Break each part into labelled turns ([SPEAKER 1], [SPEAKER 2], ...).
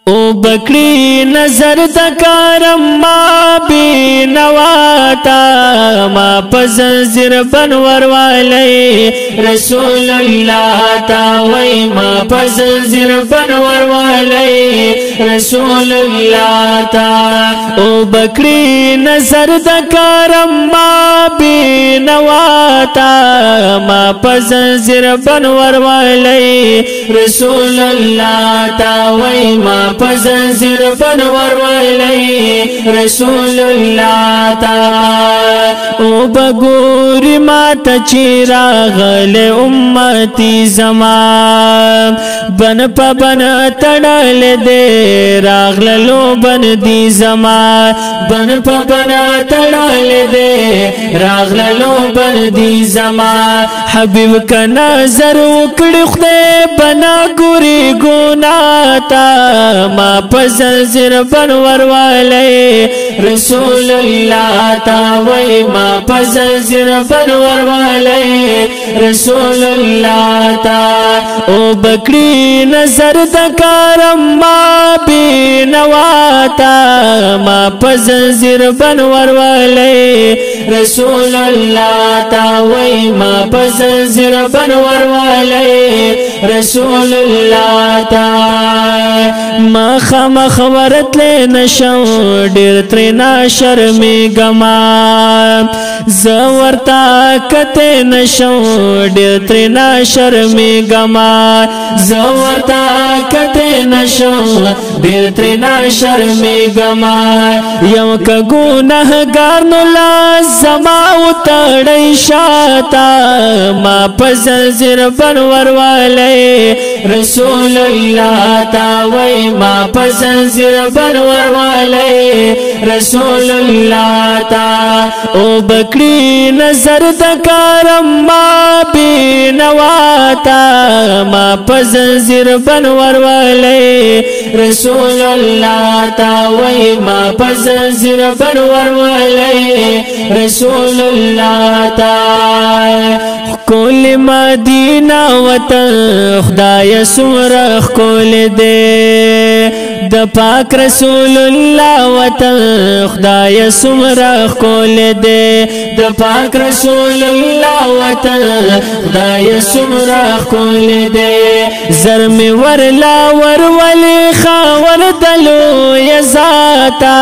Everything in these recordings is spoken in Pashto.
[SPEAKER 1] او بکری نظر دکارم ما بی نواتا ما پزنزیر بنور والی رسول اللہ تا وی ما پزنزیر بنور والی رسول اللہ تا او بکری نظر دکارم ما بی نواتا ما پزنزیر بنور والی رسول اللہ تا وی ما پزنزیر بنور والی رسول اللہ تا او بگوری ما تچیرا غل امتی زمان بن پا بن تڑال دے راغللو بن دی زمان بن پا بن تڑال دے راغللو بن دی زمان حبیب کا نظر وکڑی خدے بنا گوری گناتا ما پزنزیر بنور والی رسول اللہ تا وی ما پزنزیر بنور والی رسول اللہ تا او بکری نظر دکارم ما بی نواتا ما پزنزیر بنور والی رسول اللہ تا وی ما پزنزیر بنور والی رسول اللہ تا ما خامخ ورتلی نشم ډیر ترنا شرمیږم زه ورته کتی نشم ډیر ترنا شرمیږم زه ورته کتی نشم ډیر ترنا شرمیږم یم که ګنهګار نو لاس زما وتړی شاته ما په زنځیر بنور والی رسول اللہ تا وی ما پزنزیر بنور والی رسول اللہ تا او بکری نظر دکارم ما بی نواتا ما پزنزیر بنور والی رسول اللہ تا وی ما پزنزیر بنور والی رسول اللہ تا کل مدینہ وطن خدای سمرخ کول دے د پاک رسول اللہ وطن خدای سمرخ کول دے د پاک رسول اللہ وطن خدای سمرخ کول دے زرم ورلا ورولی خاور دلو یزاتا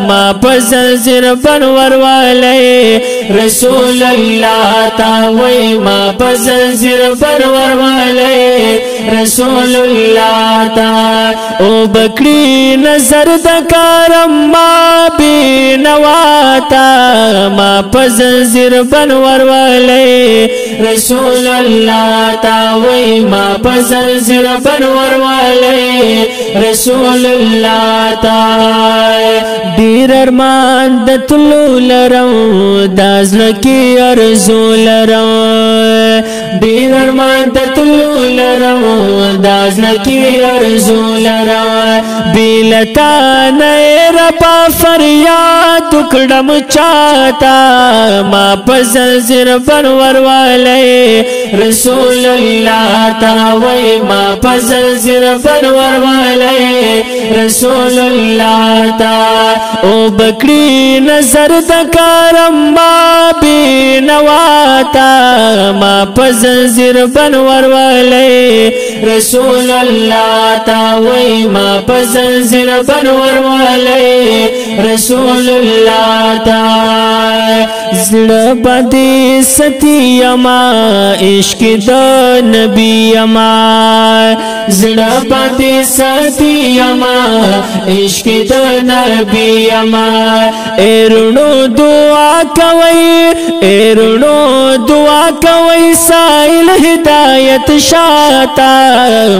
[SPEAKER 1] ما پزنزیر بنور والی رسول اللہ تا وی ما پزنزیر بنور والی رسول اللہ تا او بکری نظر دکارم ما بی نواتا ما پزنزیر بنور والی رسول اللہ تا وی ما پزنزیر بنور والی رسول اللہ تا دیر ارمان دتلو لرم دازلکی ارزو لرم دیر ارمان دتلو لرم دازلکی ارزو لرم بیلتا نیر پا فریاد اکڑم چاہتا ما پزنزیر بنور والی رسول اللہ تا وی ما پزنزیر بنور والی رسول اللہ تا او بکری نظر دکارم ما بی نواتا ما پزنزیر بنور والی رسول اللہ تا وی ما پزنزیر بنور والی رسول اللہ تا زړه باندې ستی یما عشق د نبی یما زړه باندې ستی یما عشق د نبی یما ایرونو دعا کوي ایرونو دعا کوي سائل ہدایت شاتا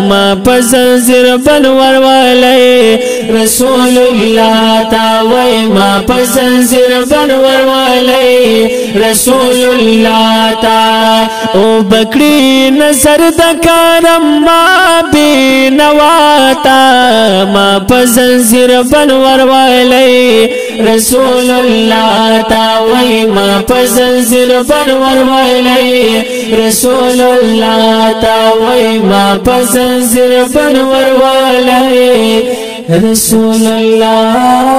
[SPEAKER 1] ما پزنزیر بنور والی رسول اللہ تا وی ما پزنزیر بنور والی رسول اللہ تا او بکری نظر دکارم ما بی نواتا ما پزنزیر بنور والی رسول اللہ تا وی ما پزنزیر بنور والی رسول اللہ تا وی ما پزنزیر بنور والی رسول الله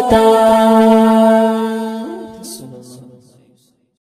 [SPEAKER 1] تا